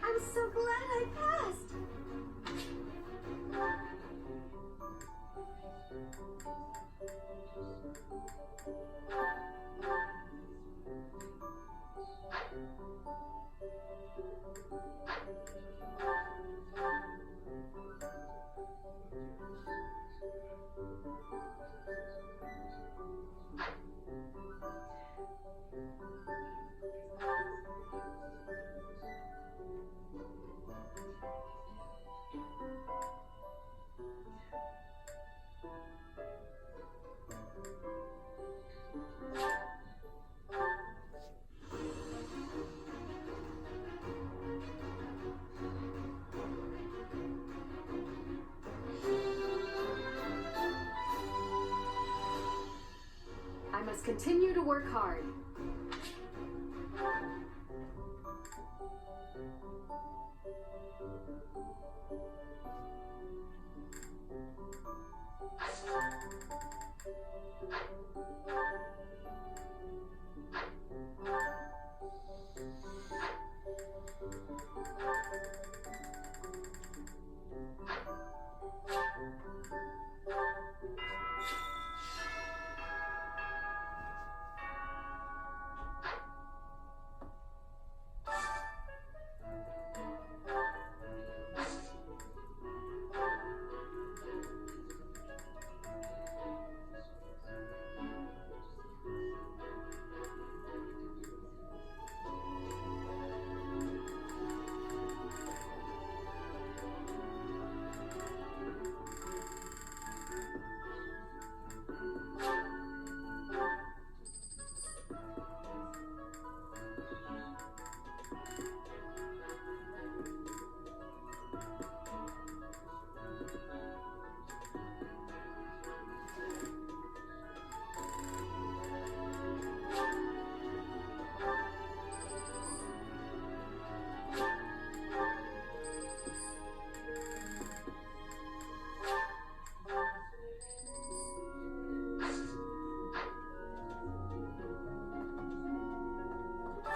I'm so glad I passed! I must continue to work hard.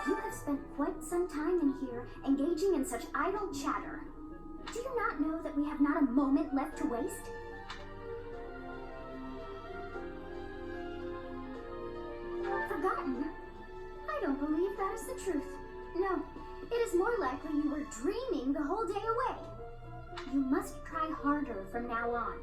You have spent quite some time in here, engaging in such idle chatter. Do you not know that we have not a moment left to waste? Forgotten? I don't believe that is the truth. No, it is more likely you were dreaming the whole day away. You must try harder from now on.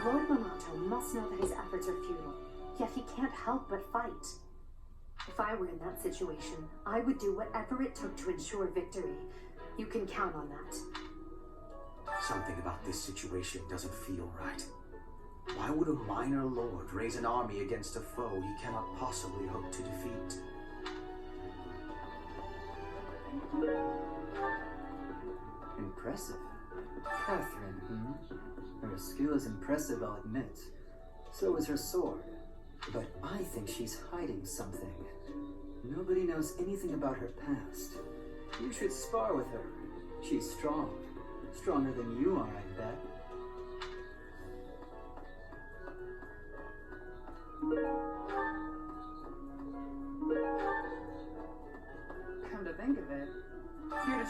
Lord Momoto must know that his efforts are futile, yet he can't help but fight. If I were in that situation, I would do whatever it took to ensure victory. You can count on that. Something about this situation doesn't feel right. Why would a minor lord raise an army against a foe he cannot possibly hope to defeat? Impressive. Catherine, Her skill is impressive, I'll admit. So is her sword. But I think she's hiding something. Nobody knows anything about her past. You should spar with her. She's strong. Stronger than you are, I bet.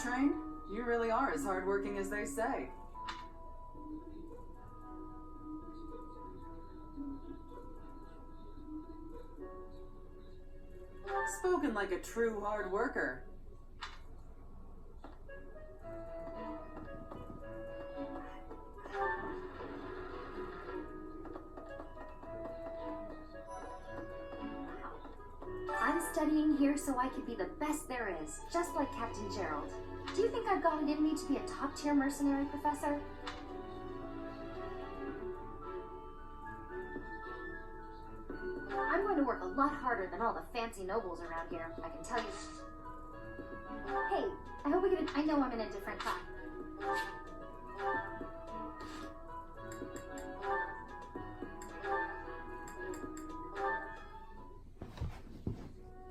train? You really are as hardworking as they say. Spoken like a true hard worker. I'm studying here so I can be the best there is, just like Captain Gerald. Do you think I've got it in me to be a top-tier mercenary, Professor? I'm going to work a lot harder than all the fancy nobles around here, I can tell you. Hey, I hope we get I know I'm in a different class.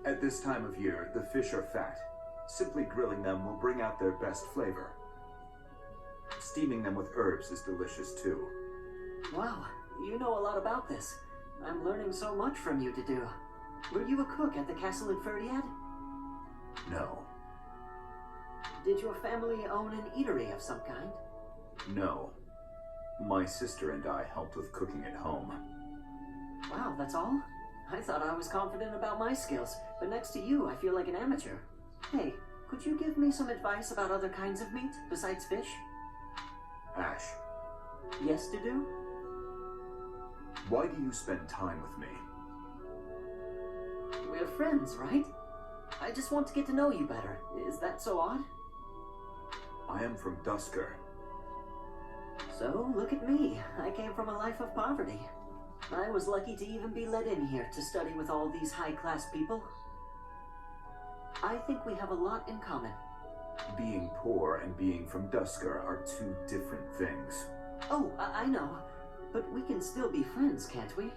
At this time of year, the fish are fat. Simply grilling them will bring out their best flavor. Steaming them with herbs is delicious too. Wow, you know a lot about this. I'm learning so much from you to do. Were you a cook at the castle in Ferdiad? No. Did your family own an eatery of some kind? No. My sister and I helped with cooking at home. Wow, that's all? I thought I was confident about my skills, but next to you I feel like an amateur. Hey, could you give me some advice about other kinds of meat besides fish? Ash, Yes to do? why do you spend time with me? We're friends, right? I just want to get to know you better. Is that so odd? I am from Dusker. So, look at me. I came from a life of poverty. I was lucky to even be let in here to study with all these high-class people. I think we have a lot in common. Being poor and being from Dusker are two different things. Oh, I know. But we can still be friends, can't we?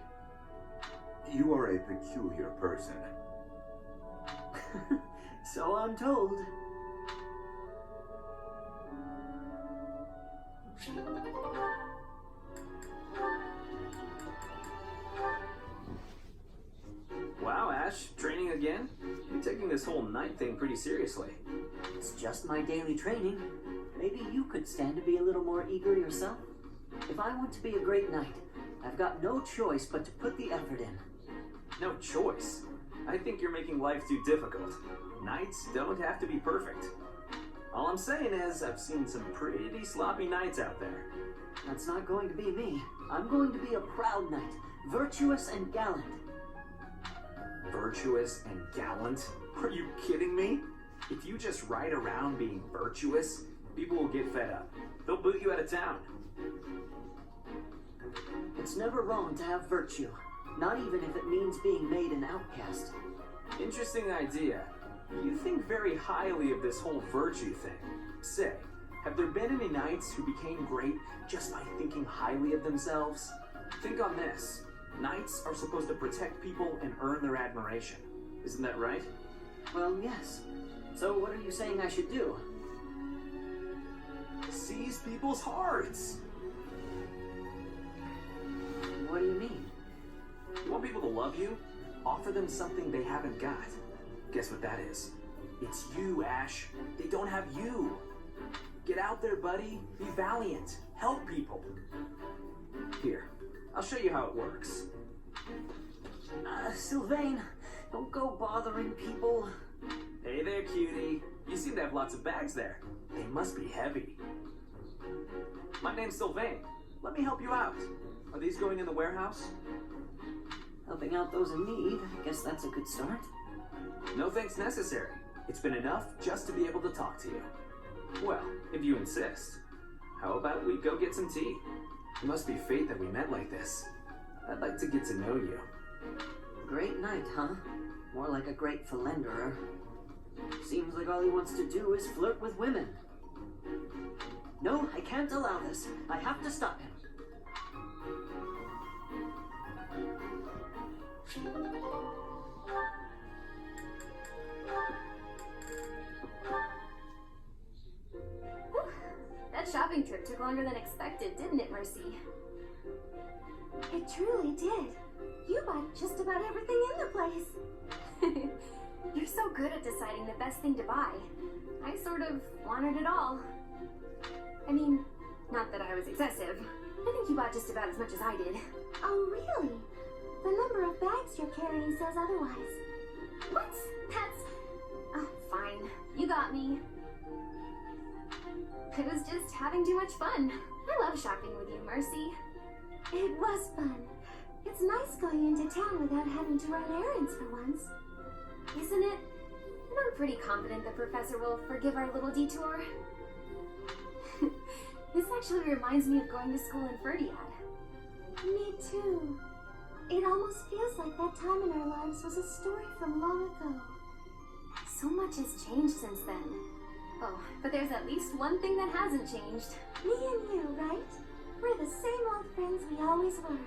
You are a peculiar person. So I'm told. Wow, Ash, training again? You're taking this whole night thing pretty seriously. It's just my daily training. Maybe you could stand to be a little more eager yourself. If I want to be a great knight, I've got no choice but to put the effort in. No choice. I think you're making life too difficult. Knights don't have to be perfect. All I'm saying is, I've seen some pretty sloppy knights out there. That's not going to be me. I'm going to be a proud knight, virtuous and gallant. Virtuous and gallant? Are you kidding me? If you just ride around being virtuous, people will get fed up. They'll boot you out of town. It's never wrong to have virtue, not even if it means being made an outcast. Interesting idea. You think very highly of this whole virtue thing. Say, have there been any knights who became great just by thinking highly of themselves? Think on this. Knights are supposed to protect people and earn their admiration. Isn't that right? Well, yes. So what are you saying I should do? Seize people's hearts! What do you mean? You want people to love you? Offer them something they haven't got. Guess what that is? It's you, Ash. They don't have you. Get out there, buddy. Be valiant. Help people. Here, I'll show you how it works. Sylvain, don't go bothering people. Hey there, cutie. You seem to have lots of bags there. They must be heavy. My name's Sylvain. Let me help you out. Are these going in the warehouse? Helping out those in need, I guess that's a good start. No thanks necessary. It's been enough just to be able to talk to you. Well, if you insist. How about we go get some tea? It must be fate that we met like this. I'd like to get to know you. Great night, huh? More like a great philanderer. Seems like all he wants to do is flirt with women. No, I can't allow this. I have to stop him. Whew. That shopping trip took longer than expected, didn't it, Mercy? It truly did. You bought just about everything in the place. You're so good at deciding the best thing to buy. I sort of wanted it all. I mean, not that I was excessive. I think you bought just about as much as I did. Oh, really? The number of bags you're carrying says otherwise. What? That's... Oh, fine. You got me. I was just having too much fun. I love shopping with you, Mercy. It was fun. It's nice going into town without having to run errands for once. Isn't it? And I'm pretty confident the professor will forgive our little detour. This actually reminds me of going to school in Ferdiad. Me too. It almost feels like that time in our lives was a story from long ago. So much has changed since then. Oh, but there's at least one thing that hasn't changed. Me and you, right? We're the same old friends we always were.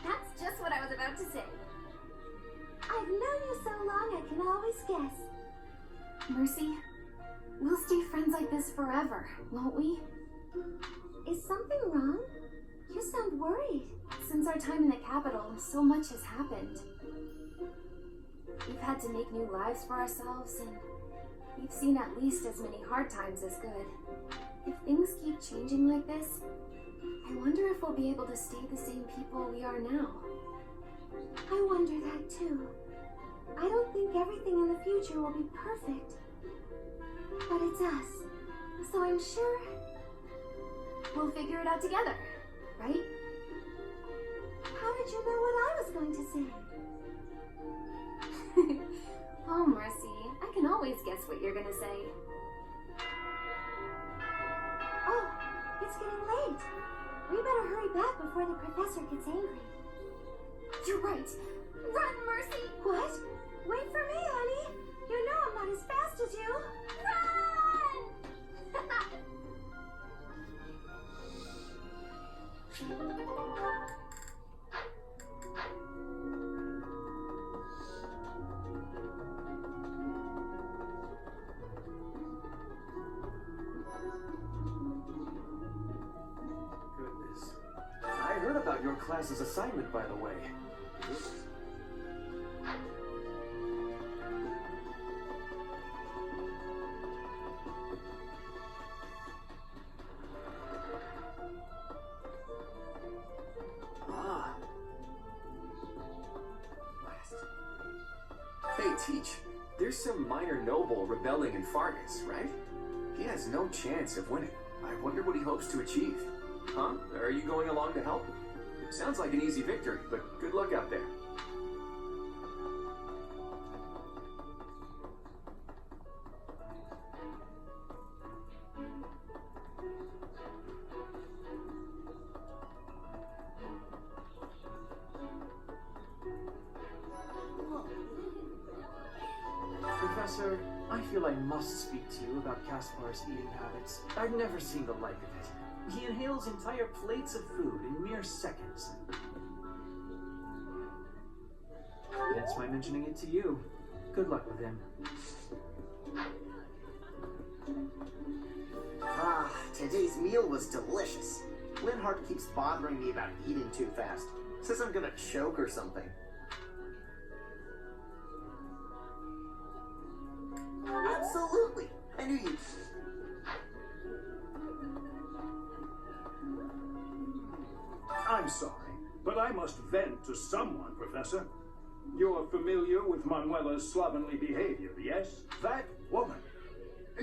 That's just what I was about to say. I've known you so long I can always guess. Mercy, we'll stay friends like this forever, won't we? Is something wrong? You sound worried. Since our time in the capital, so much has happened. We've had to make new lives for ourselves, and we've seen at least as many hard times as good. If things keep changing like this, I wonder if we'll be able to stay the same people we are now. I wonder that too. I don't think everything in the future will be perfect. But it's us, so I'm sure we'll figure it out together, right? How did you know what I was going to say? Oh, Mercy, I can always guess what you're gonna say. Oh, it's getting late. We better hurry back before the professor gets angry. You're right. Run, Mercy! What? Wait for me, honey. You know I'm not as fast as you. Run! Goodness. I heard about your class's assignment, by the way. Hey, Teach, there's some minor noble rebelling in Fargus, right? He has no chance of winning. I wonder what he hopes to achieve. Huh? Are you going along to help? Sounds like an easy victory, but good luck out there. Professor, I feel I must speak to you about Caspar's eating habits. I've never seen the like of it. He inhales entire plates of food in mere seconds. Hence my mentioning it to you. Good luck with him. Today's meal was delicious. Linhart keeps bothering me about eating too fast. Says I'm gonna choke or something. Absolutely! I knew you... I'm sorry, but I must vent to someone, Professor. You're familiar with Manuela's slovenly behavior, yes? That woman.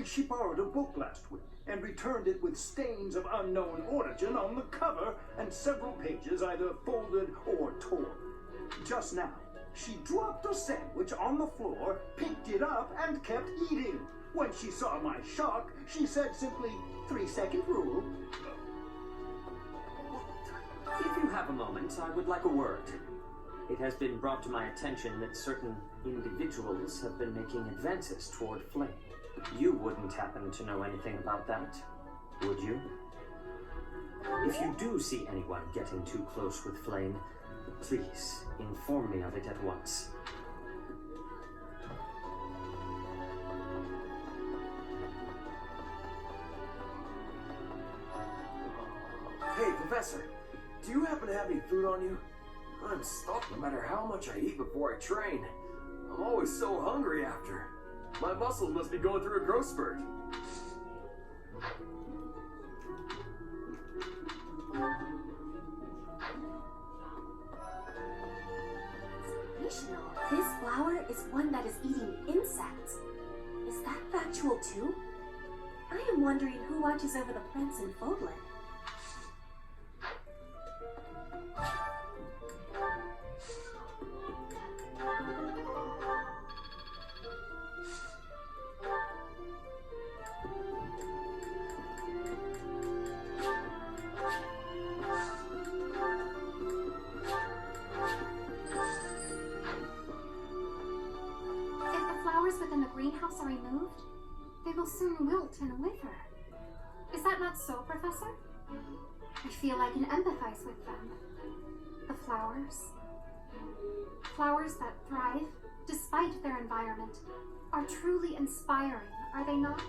She borrowed a book last week and returned it with stains of unknown origin on the cover and several pages either folded or torn. Just now, she dropped a sandwich on the floor, picked it up, and kept eating. When she saw my shock, she said simply, 3-second rule. If you have a moment, I would like a word. It has been brought to my attention that certain individuals have been making advances toward Flame. You wouldn't happen to know anything about that, would you? If you do see anyone getting too close with Flame, please inform me of it at once. Hey, Professor, do you happen to have any food on you? I'm stuffed no matter how much I eat before I train. I'm always so hungry after. My muscles must be going through a growth spurt. Sensational. This flower is one that is eating insects. Is that factual too? I am wondering who watches over the plants in Fogland. Within the greenhouse are removed, they will soon wilt and wither. Is that not so, Professor? I feel I can empathize with them. The flowers. Flowers that thrive, despite their environment, are truly inspiring, are they not?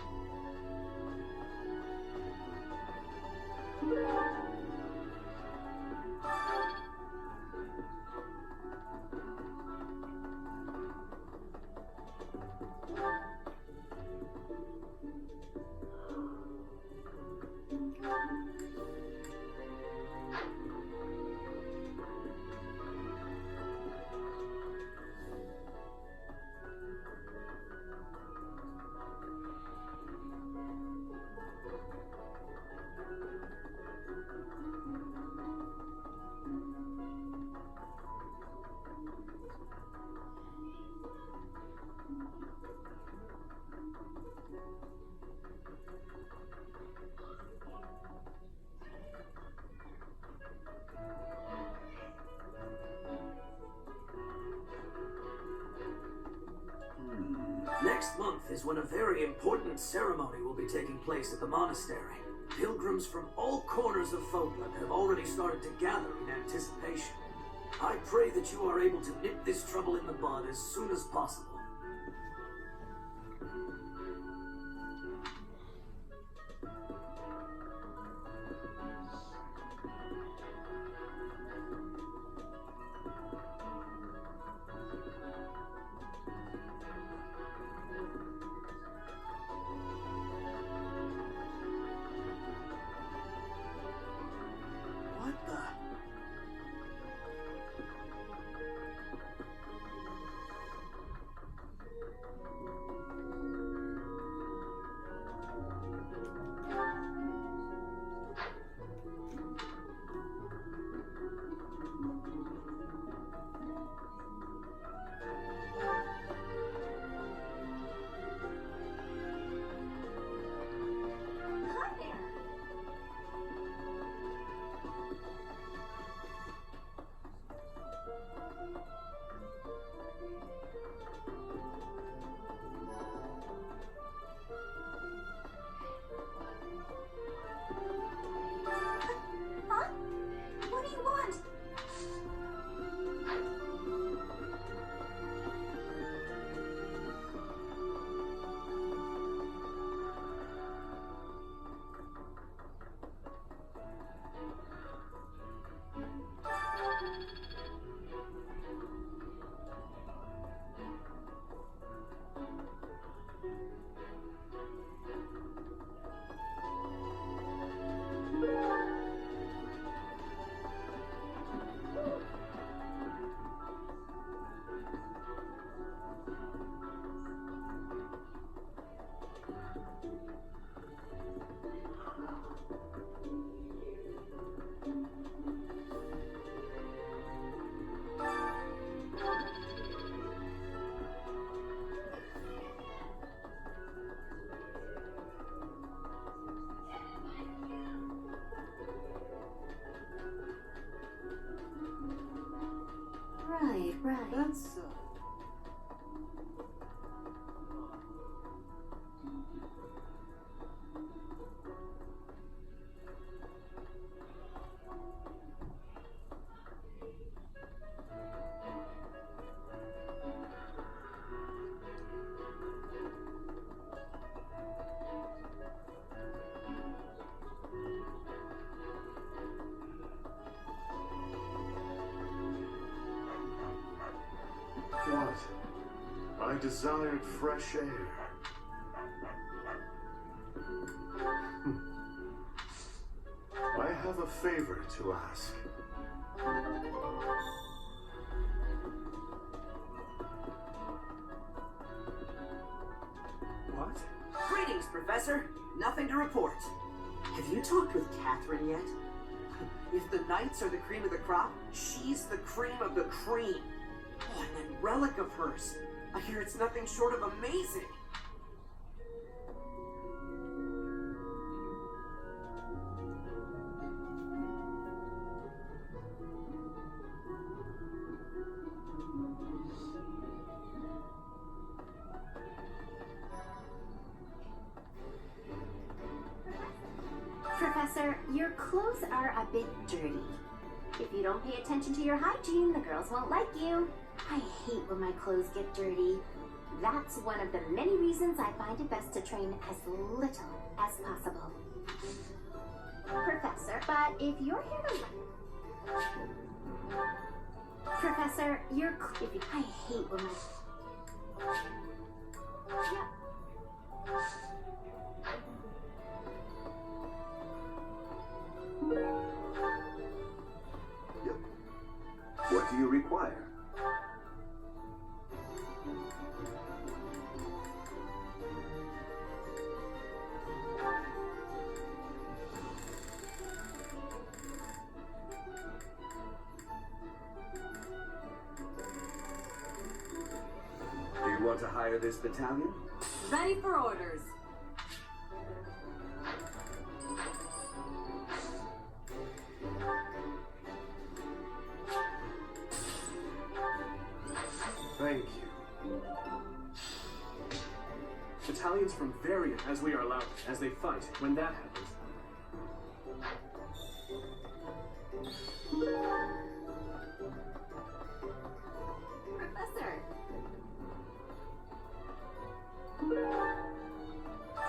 Next month is when a very important ceremony will be taking place at the monastery. Pilgrims from all corners of Fogland have already started to gather in anticipation. I pray that you are able to nip this trouble in the bud as soon as possible. What the? Hi there. Huh? What do you want? Right. That's I desired fresh air. I have a favor to ask. What? Greetings, Professor. Nothing to report. Have you talked with Catherine yet? If the Knights are the cream of the crop, she's the cream of the cream. Oh, and that relic of hers. I hear it's nothing short of amazing. Professor, your clothes are a bit dirty. If you don't pay attention to your hygiene, the girls won't like you. I hate when my clothes get dirty. That's one of the many reasons I find it best to train as little as possible. Professor, but if you're here to... Professor, I hate when my... Yeah. Yep. What do you require? Do you want to hire this battalion? Ready for orders. Thank you. Battalions from variant as we are allowed, as they fight, when that happens. Professor!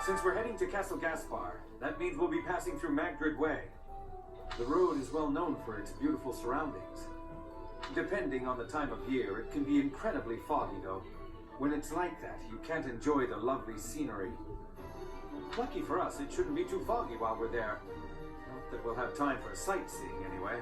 Since we're heading to Castle Gaspar, that means we'll be passing through Magdrid Way. The road is well known for its beautiful surroundings. Depending on the time of year, it can be incredibly foggy, though. When it's like that, you can't enjoy the lovely scenery. Lucky for us, it shouldn't be too foggy while we're there. Not that we'll have time for sightseeing, anyway.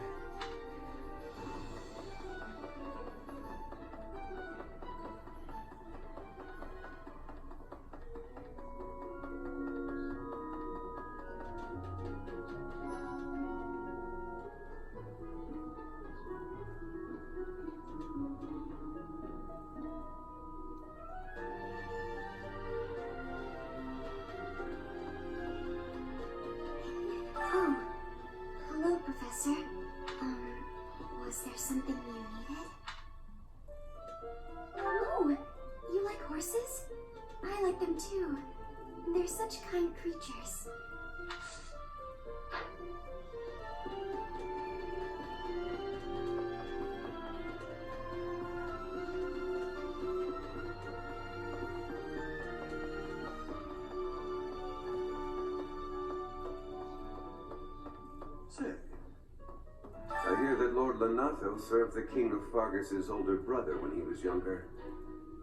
Oh, hello, Professor. Was there something you needed? Oh, you like horses? I like them too. They're such kind creatures. Say, I hear that Lord Lenato served the King of Fargus's older brother when he was younger.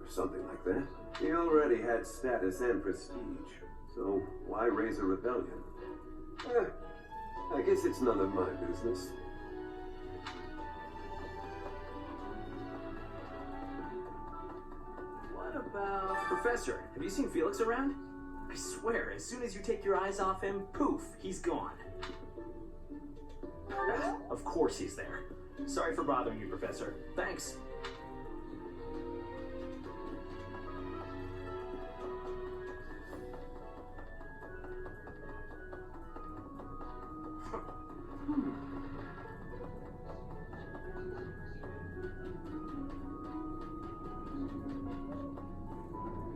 Or something like that. He already had status and prestige, so why raise a rebellion? I guess it's none of my business. What about... Professor, have you seen Felix around? I swear, as soon as you take your eyes off him, poof, he's gone. Of course he's there. Sorry for bothering you, Professor. Thanks.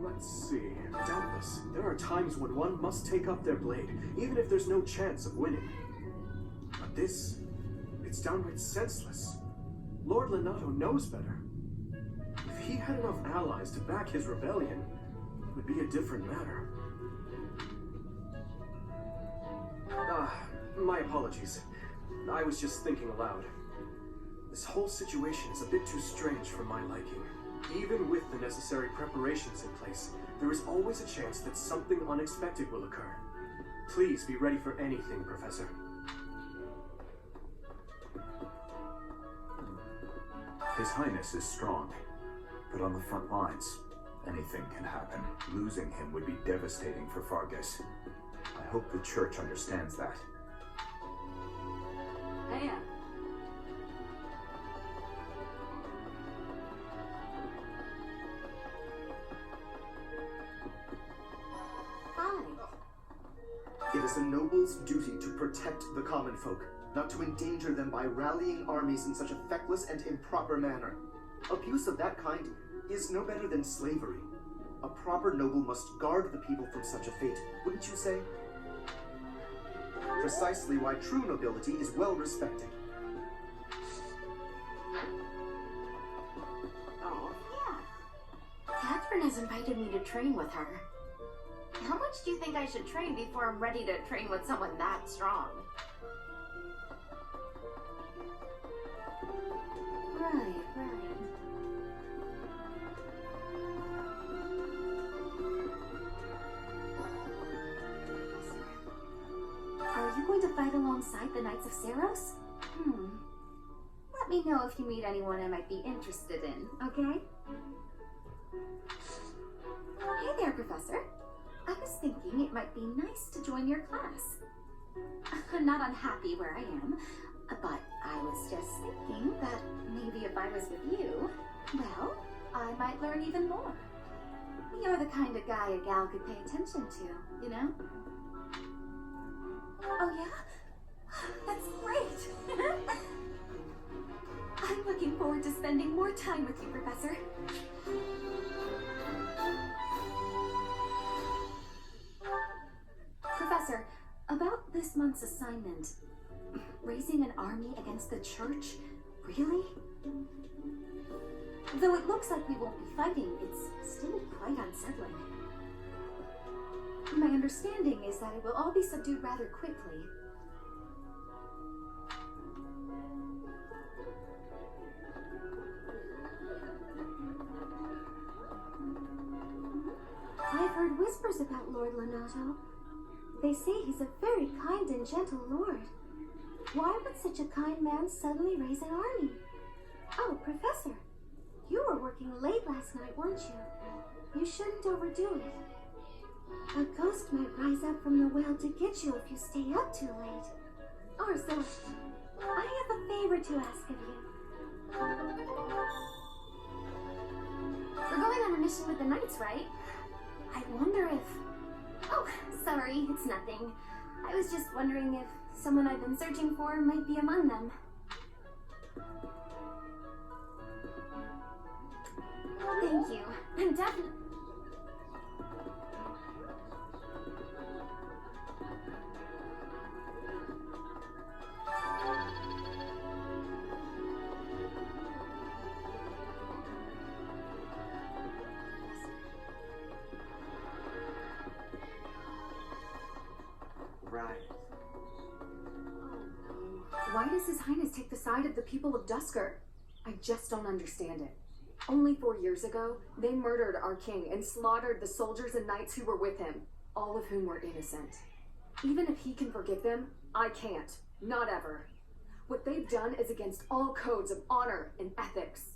Let's see. Doubtless, there are times when one must take up their blade, even if there's no chance of winning. But this, it's downright senseless. Lord Lenato knows better. If he had enough allies to back his rebellion, it would be a different matter. My apologies. I was just thinking aloud. This whole situation is a bit too strange for my liking. Even with the necessary preparations in place, there is always a chance that something unexpected will occur. Please be ready for anything, Professor. His Highness is strong, but on the front lines, anything can happen. Losing him would be devastating for Fargus. I hope the Church understands that. Hey, Hi. It is a noble's duty to protect the common folk, not to endanger them by rallying armies in such a feckless and improper manner. Abuse of that kind is no better than slavery. A proper noble must guard the people from such a fate, wouldn't you say? Precisely why true nobility is well respected. Oh, yeah. Catherine has invited me to train with her. How much do you think I should train before I'm ready to train with someone that strong? Right. Are you going to fight alongside the Knights of Saros? Let me know if you meet anyone I might be interested in, okay? Hey there, Professor. I was thinking it might be nice to join your class. I'm not unhappy where I am, but I was just thinking that maybe if I was with you, well, I might learn even more. You're the kind of guy a gal could pay attention to, you know? Oh, yeah? That's great! I'm looking forward to spending more time with you, Professor. Professor, about this month's assignment, raising an army against the Church? Really? Though it looks like we won't be fighting, it's still quite unsettling. My understanding is that it will all be subdued rather quickly. I've heard whispers about Lord Lonato. They say he's a very kind and gentle lord. Why would such a kind man suddenly raise an army? Oh, Professor, you were working late last night, weren't you? You shouldn't overdo it. A ghost might rise up from the well to get you if you stay up too late. Or so, I have a favor to ask of you. We're going on a mission with the Knights, right? I wonder if... Oh, sorry, it's nothing. I was just wondering if someone I've been searching for might be among them. Thank you. I'm definitely... Right. Why does His Highness take the side of the people of Dusker? I just don't understand it. Only 4 years ago, they murdered our king and slaughtered the soldiers and knights who were with him, all of whom were innocent. Even if he can forgive them, I can't. Not ever. What they've done is against all codes of honor and ethics.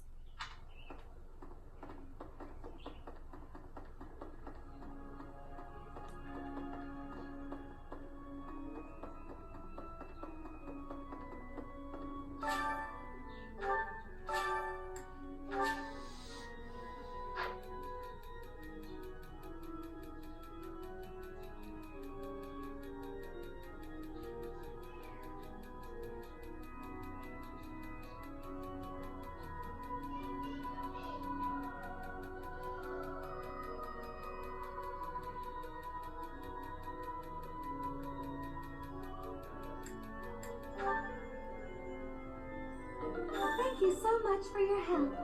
Thank you so much for your help.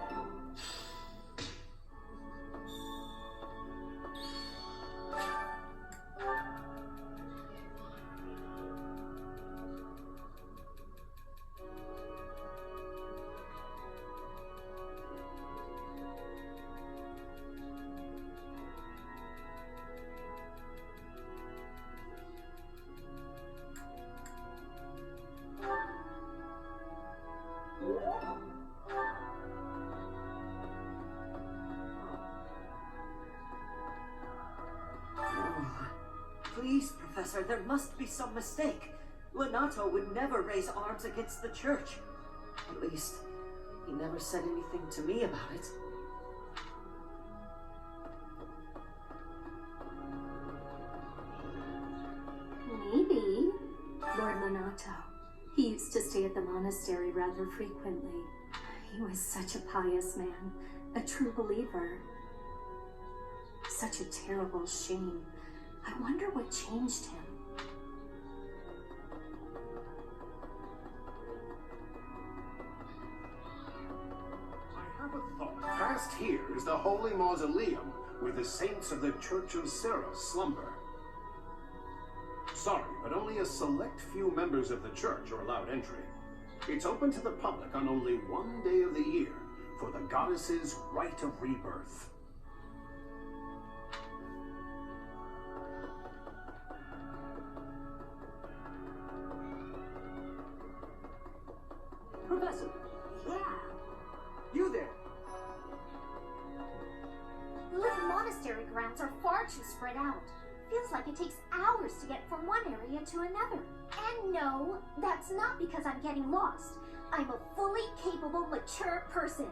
Please, Professor, there must be some mistake. Lenato would never raise arms against the church. At least, he never said anything to me about it. Maybe. Lord Lenato. He used to stay at the monastery rather frequently. He was such a pious man, a true believer. Such a terrible shame. I wonder what changed him. I have a thought. Past here is the holy mausoleum where the saints of the Church of Sarah slumber. Sorry, but only a select few members of the church are allowed entry. It's open to the public on only one day of the year for the goddess's rite of rebirth. Professor! Yeah. You there! The little monastery grounds are far too spread out. Feels like it takes hours to get from one area to another. And no, that's not because I'm getting lost. I'm a fully capable, mature person.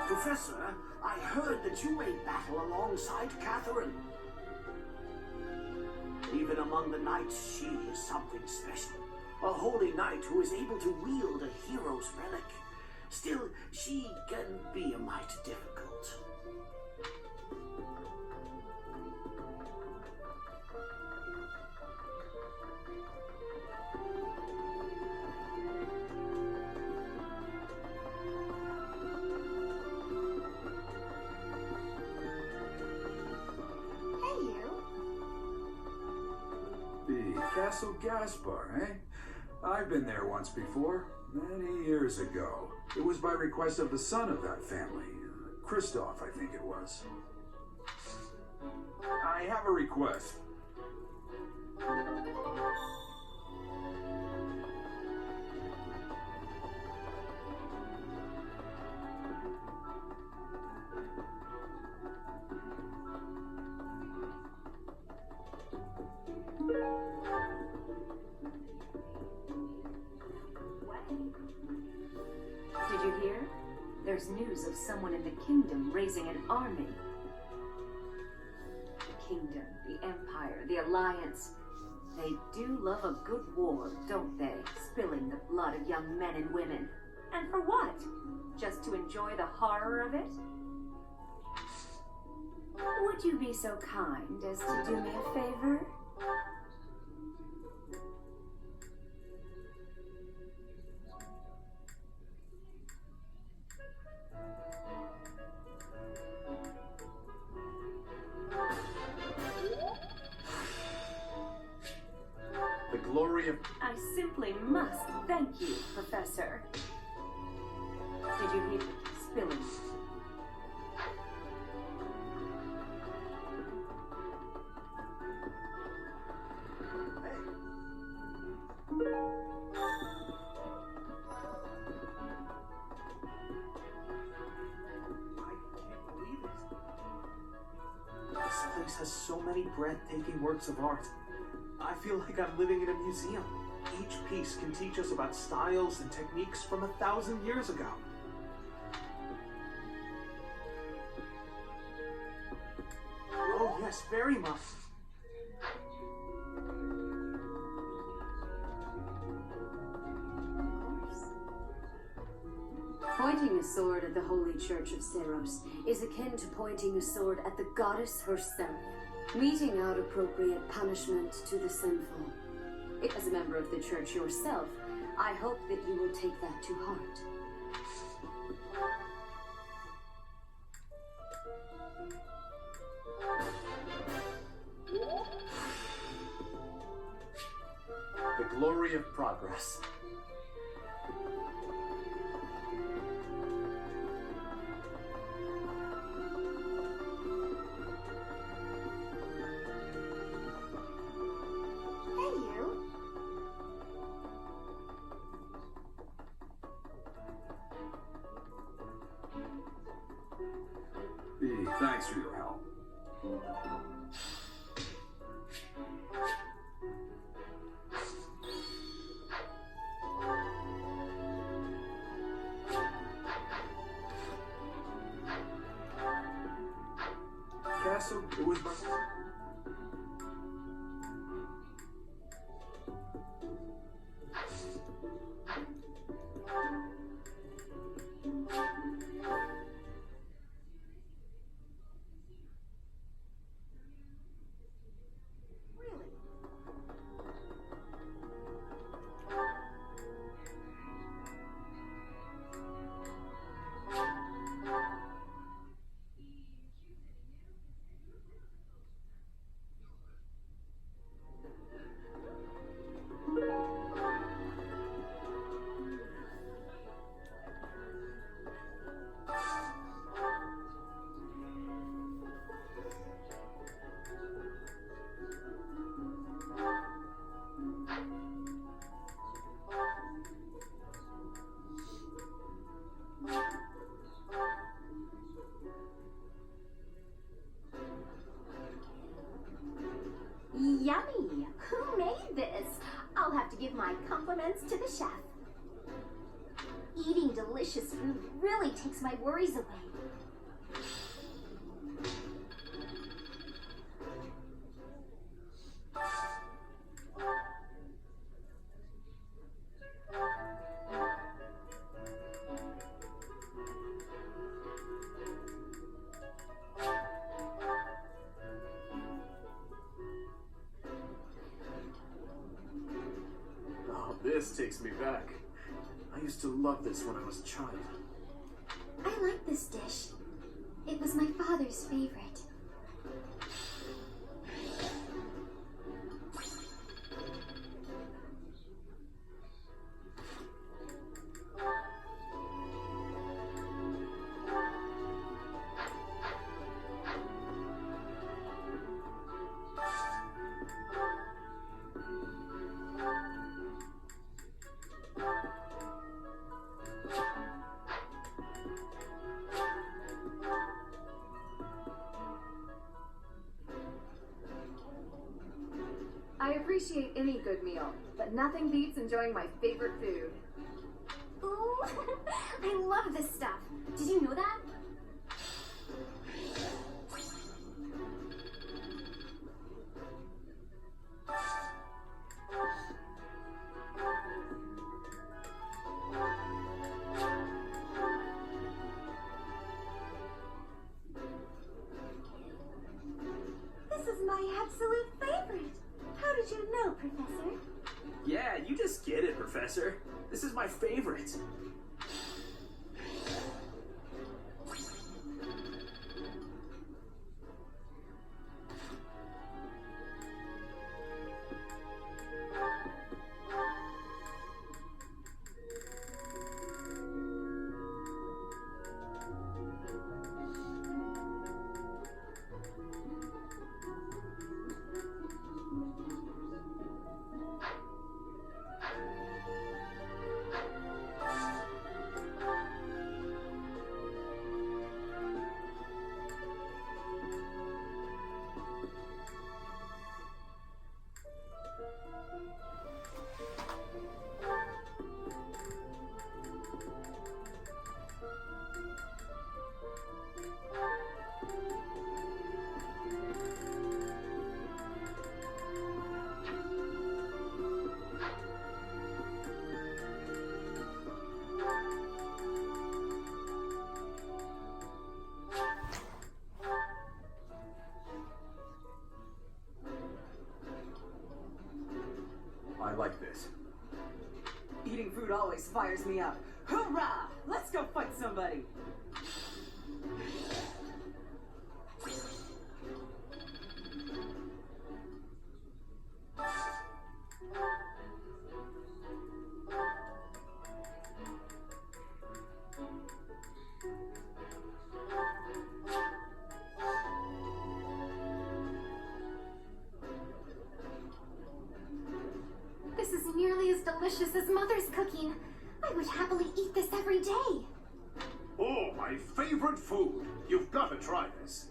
Professor, I heard that you made battle alongside Catherine. Even among the knights, she is something special. A holy knight who is able to wield a hero's relic. Still, she can be a mite difficult. Castle Gaspar, eh? I've been there once before, many years ago. It was by request of the son of that family, Christoph, I think it was. I have a request. Did you hear? There's news of someone in the kingdom raising an army. The kingdom, the empire, the alliance. They do love a good war, don't they? Spilling the blood of young men and women. And for what? Just to enjoy the horror of it? Would you be so kind as to do me a favor? The glory of... I simply must thank you, Professor. Did you hear spilling? This place has so many breathtaking works of art. I feel like I'm living in a museum. Each piece can teach us about styles and techniques from 1,000 years ago. Oh yes, very much. Pointing a sword at the Holy Church of Seros is akin to pointing a sword at the goddess herself, meting out appropriate punishment to the sinful. As a member of the church yourself, I hope that you will take that to heart. glory of progress. Hey, you. B, thanks for your help. Castle, it was my... Yummy! Who made this? I'll have to give my compliments to the chef. Eating delicious food really takes my worries away. Oh, this takes me back. I used to love this when I was a child. I like this dish. It was my father's favorite. I appreciate any good meal, but nothing beats enjoying my favorite food. Ooh, I love this stuff. Did you know that? This is my absolute favorite. How did you know, Professor? Yeah, you just get it, Professor. This is my favorite. I like this. Eating food always fires me up. Hoorah! Let's go fight somebody! delicious as Mother's cooking. I would happily eat this every day. Oh, my favorite food. You've got to try this.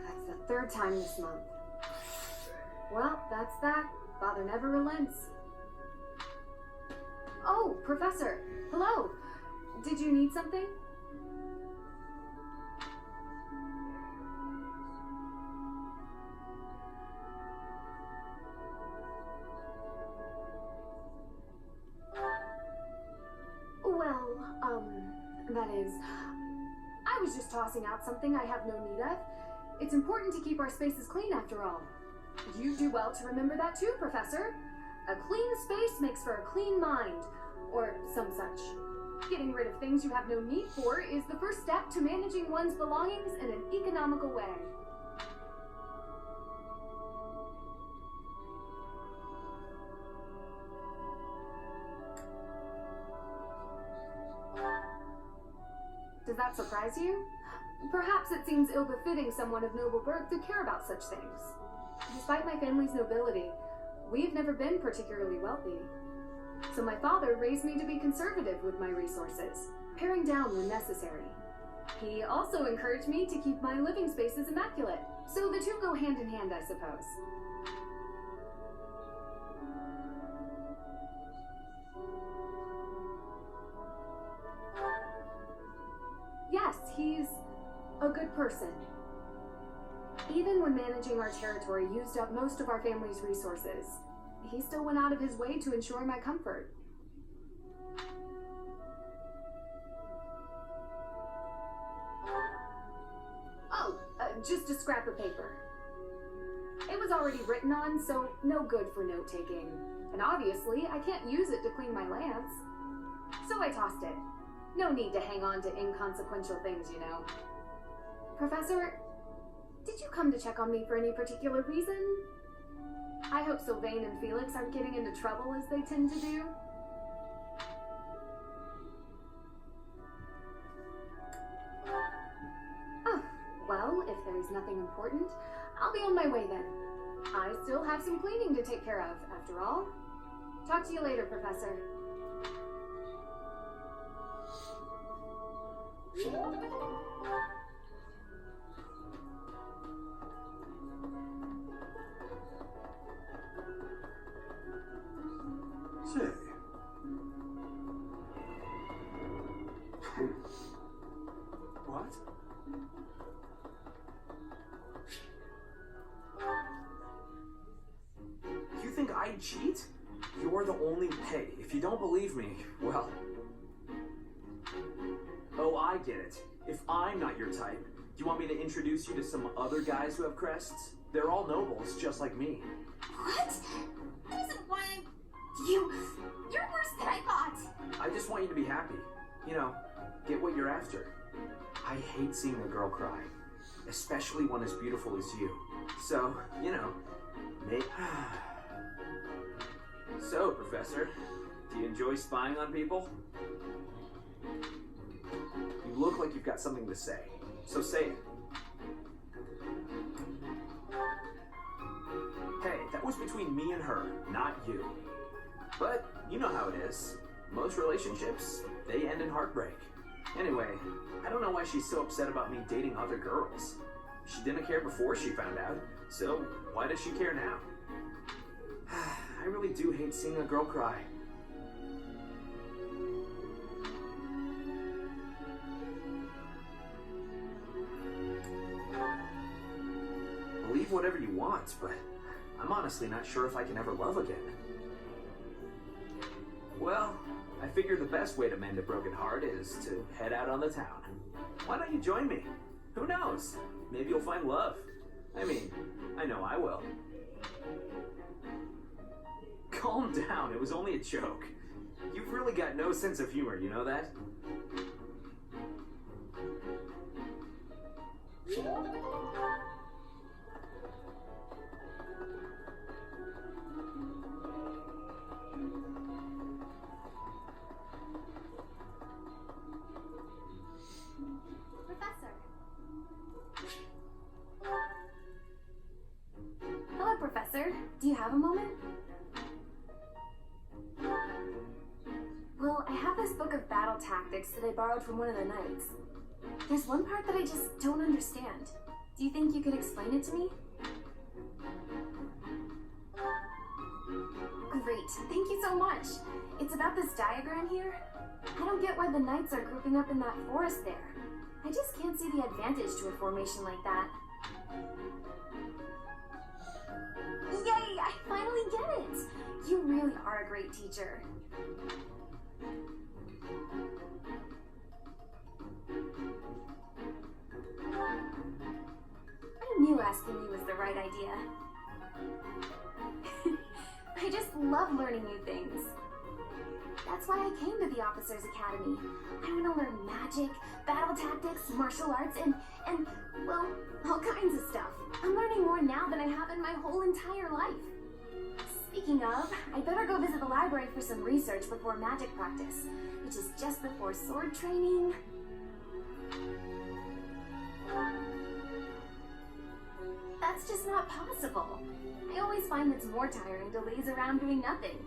That's the third time this month. Well, that's that. Father never relents. Oh, Professor. Hello. Did you need something? Well, that is, I was just tossing out something I have no need of. It's important to keep our spaces clean after all. You do well to remember that too, Professor. A clean space makes for a clean mind, or some such. Getting rid of things you have no need for is the first step to managing one's belongings in an economical way. Does that surprise you? Perhaps it seems ill-befitting someone of noble birth to care about such things. Despite my family's nobility, we've never been particularly wealthy. So my father raised me to be conservative with my resources, paring down when necessary. He also encouraged me to keep my living spaces immaculate, so the two go hand in hand, I suppose. Yes, he's a good person. Even when managing our territory used up most of our family's resources, he still went out of his way to ensure my comfort. Oh, just a scrap of paper. It was already written on, so no good for note-taking. And obviously, I can't use it to clean my lance. So I tossed it. No need to hang on to inconsequential things, you know. Professor, did you come to check on me for any particular reason? I hope Sylvain and Felix aren't getting into trouble as they tend to do. Oh, well, if there's nothing important, I'll be on my way then. I still have some cleaning to take care of, after all. Talk to you later, Professor. Say. What? You think I'd cheat? You're the only pay. If you don't believe me, well... Oh, I get it. If I'm not your type, do you want me to introduce you to some other guys who have crests? They're all nobles, just like me. What? That isn't why You're worse than I thought. I just want you to be happy. You know, get what you're after. I hate seeing a girl cry, especially one as beautiful as you. So, you know, So, Professor, do you enjoy spying on people? You look like you've got something to say, so say it. Hey, that was between me and her, not you. But you know how it is. Most relationships, they end in heartbreak. Anyway, I don't know why she's so upset about me dating other girls. She didn't care before she found out, so why does she care now? I really do hate seeing a girl cry. Believe whatever you want, but I'm honestly not sure if I can ever love again. Well, I figure the best way to mend a broken heart is to head out on the town. Why don't you join me? Who knows? Maybe you'll find love. I mean, I know I will. Calm down, it was only a joke. You've really got no sense of humor, you know that? Professor. Hello, Professor. Do you have a moment? Well, I have this book of battle tactics that I borrowed from one of the knights. There's one part that I just don't understand. Do you think you could explain it to me? Great, thank you so much. It's about this diagram here. I don't get why the knights are grouping up in that forest there. I just can't see the advantage to a formation like that. Yay, I finally get it! You really are a great teacher. I knew asking you was the right idea. I just love learning new things. That's why I came to the Officers Academy. I want to learn magic, battle tactics, martial arts, and, well, all kinds of stuff. I'm learning more now than I have in my whole entire life. Speaking of, I better go visit the library for some research before magic practice, which is just before sword training. That's just not possible. I always find it's more tiring to laze around doing nothing.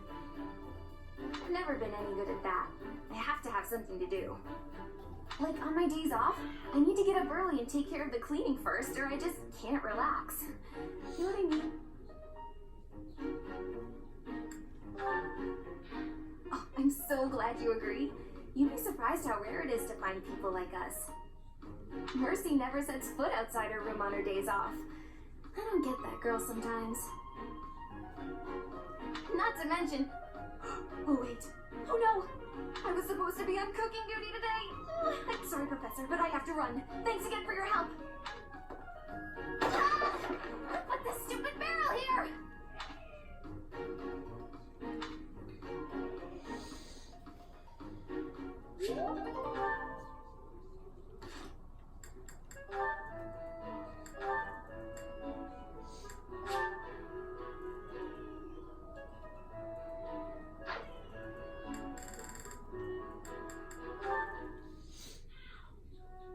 I've never been any good at that. I have to have something to do. Like on my days off, I need to get up early and take care of the cleaning first, or I just can't relax. You know what I mean? Oh, I'm so glad you agree. You'd be surprised how rare it is to find people like us. Mercy never sets foot outside her room on her days off. I don't get that girl sometimes. Not to mention... Oh, wait. Oh, no! I was supposed to be on cooking duty today! I'm sorry, Professor, but I have to run. Thanks again for your help! Ah! Put this stupid barrel here!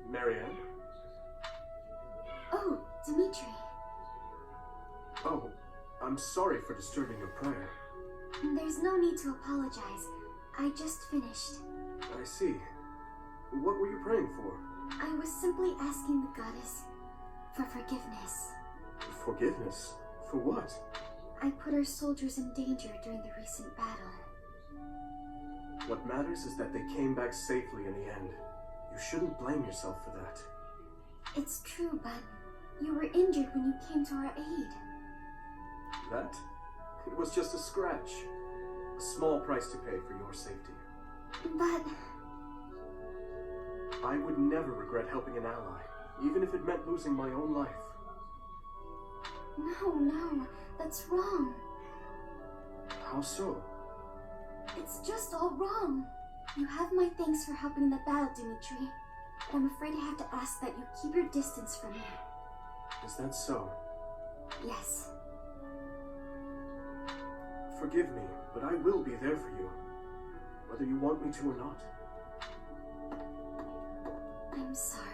Marianne? Oh, Dimitri. Oh, I'm sorry for disturbing your prayer. There's no need to apologize. I just finished. I see. What were you praying for? I was simply asking the goddess for forgiveness. Forgiveness? For what? I put our soldiers in danger during the recent battle. What matters is that they came back safely in the end. You shouldn't blame yourself for that. It's true, but you were injured when you came to our aid. That? It was just a scratch. A small price to pay for your safety. But... I would never regret helping an ally, even if it meant losing my own life. No, that's wrong. How so? It's just all wrong. You have my thanks for helping in the battle, Dimitri. But I'm afraid I have to ask that you keep your distance from me. Is that so? Yes. Forgive me, but I will be there for you, whether you want me to or not. I'm sorry.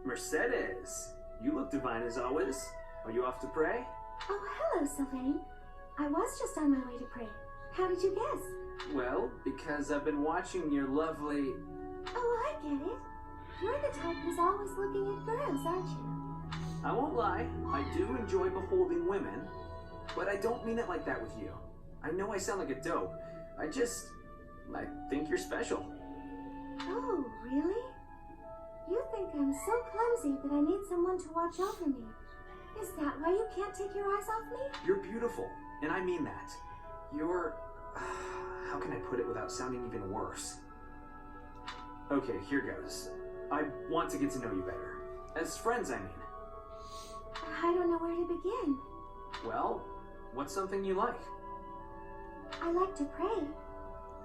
Mercedes, you look divine as always. Are you off to pray? Oh, hello, Sylvain. I was just on my way to pray. How did you guess? Well, because I've been watching your lovely... Oh, I get it. You're the type who's always looking at girls, aren't you? I won't lie, I do enjoy beholding women, but I don't mean it like that with you. I know I sound like a dope. I think you're special. Oh, really? You think I'm so clumsy that I need someone to watch over me. Is that why you can't take your eyes off me? You're beautiful, and I mean that. You're... how can I put it without sounding even worse? Okay, here goes. I want to get to know you better. As friends, I mean. I don't know where to begin. Well, what's something you like? I like to pray.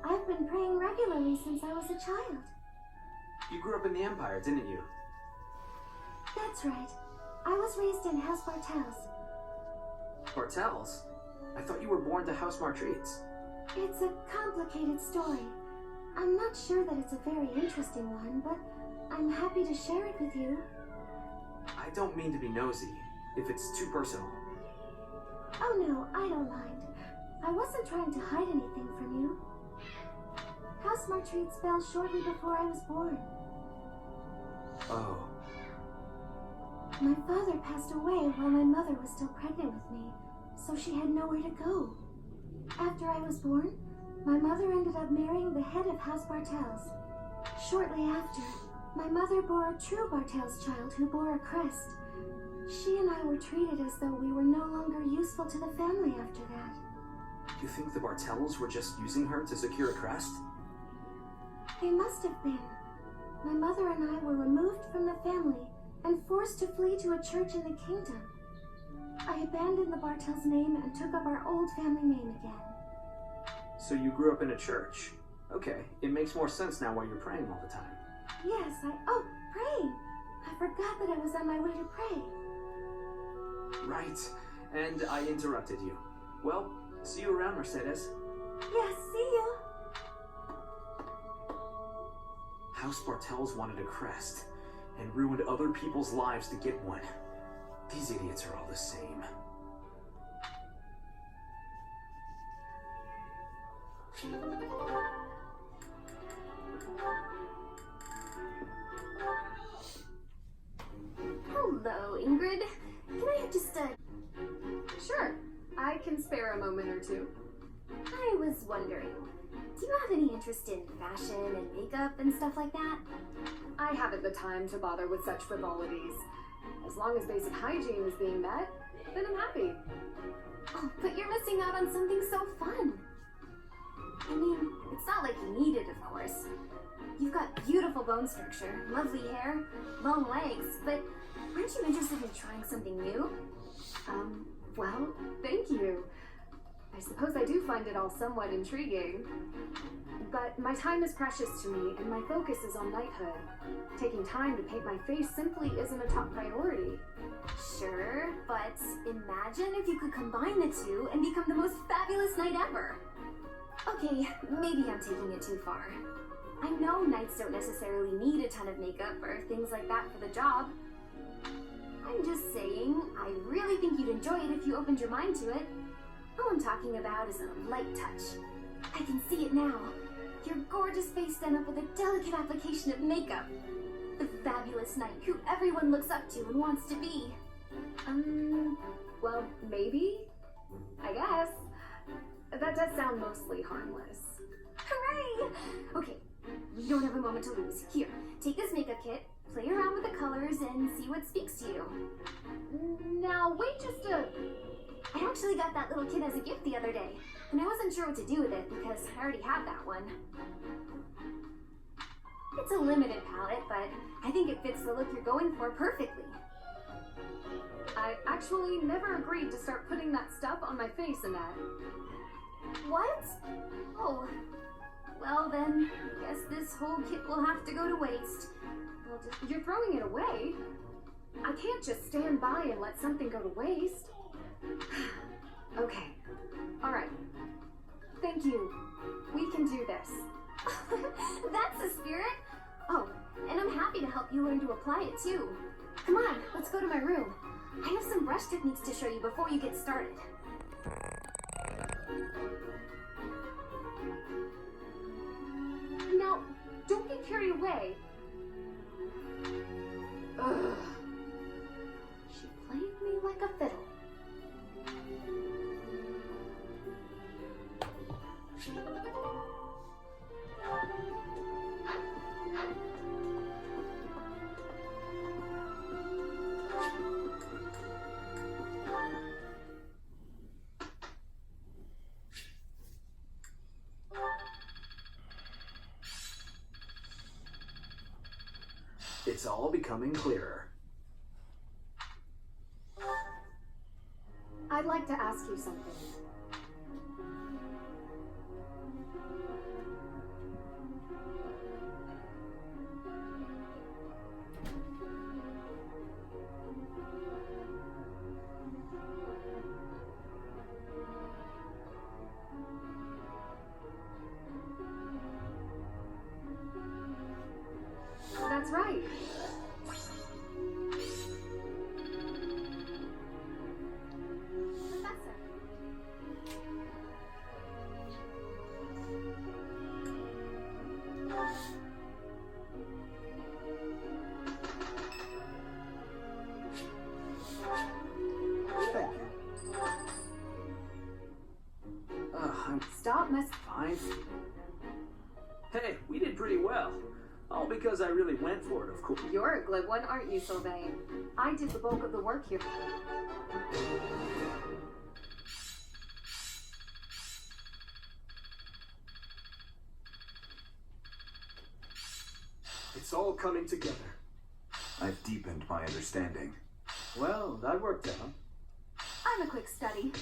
I've been praying regularly since I was a child. You grew up in the Empire, didn't you? That's right. I was raised in House Bartels. Bartels? I thought you were born to House Martreats. It's a complicated story. I'm not sure that it's a very interesting one, but I'm happy to share it with you. I don't mean to be nosy, if it's too personal. Oh no, I don't mind. I wasn't trying to hide anything from you. House Martreats fell shortly before I was born. Oh. My father passed away while my mother was still pregnant with me, so she had nowhere to go. After I was born, my mother ended up marrying the head of House Bartels. Shortly after, my mother bore a true Bartels child who bore a crest. She and I were treated as though we were no longer useful to the family after that. You think the Bartels were just using her to secure a crest? They must have been. My mother and I were removed from the family and forced to flee to a church in the kingdom. I abandoned the Bartels name and took up our old family name again. So you grew up in a church. Okay, it makes more sense now why you're praying all the time. Yes, Oh, praying! I forgot that I was on my way to pray. Right, and I interrupted you. Well, see you around, Mercedes. Yes, see you. House Bartels wanted a crest, and ruined other people's lives to get one. These idiots are all the same. Hello, Ingrid. Can I have just a... Sure. I can spare a moment or two. I was wondering, do you have any interest in fashion and makeup and stuff like that? I haven't the time to bother with such frivolities. As long as basic hygiene is being met, then I'm happy. Oh, but you're missing out on something so fun. I mean, it's not like you need it, of course. You've got beautiful bone structure, lovely hair, long legs, but aren't you interested in trying something new? Well, thank you. I suppose I do find it all somewhat intriguing. But my time is precious to me, and my focus is on knighthood. Taking time to paint my face simply isn't a top priority. Sure, but imagine if you could combine the two and become the most fabulous knight ever. Okay, maybe I'm taking it too far. I know knights don't necessarily need a ton of makeup or things like that for the job. I'm just saying, I really think you'd enjoy it if you opened your mind to it. All I'm talking about is a light touch. I can see it now. Your gorgeous face done up with a delicate application of makeup. The fabulous knight who everyone looks up to and wants to be. Well, maybe? I guess. That does sound mostly harmless. Hooray! Okay, we don't have a moment to lose. Here, take this makeup kit, play around with the colors, and see what speaks to you. Now, wait just a... I actually got that little kit as a gift the other day, and I wasn't sure what to do with it because I already had that one. It's a limited palette, but I think it fits the look you're going for perfectly. I actually never agreed to start putting that stuff on my face and that. What? Oh. Well then, I guess this whole kit will have to go to waste. You're throwing it away? I can't just stand by and let something go to waste. Okay. Alright. Thank you. We can do this. That's the spirit! Oh, and I'm happy to help you learn to apply it too. Come on, let's go to my room. I have some brush techniques to show you before you get started. Now, don't get carried away. Ugh. She played me like a fiddle. It's all becoming clearer. I'd like to ask you something. That's right. Professor. Thank you. I'm Stop mess. fine. Hey, we did pretty well. All because I really went for it, of course. You're a glib one, aren't you, Sylvain? I did the bulk of the work here. It's all coming together. I've deepened my understanding. Well, that worked out. I'm a quick study.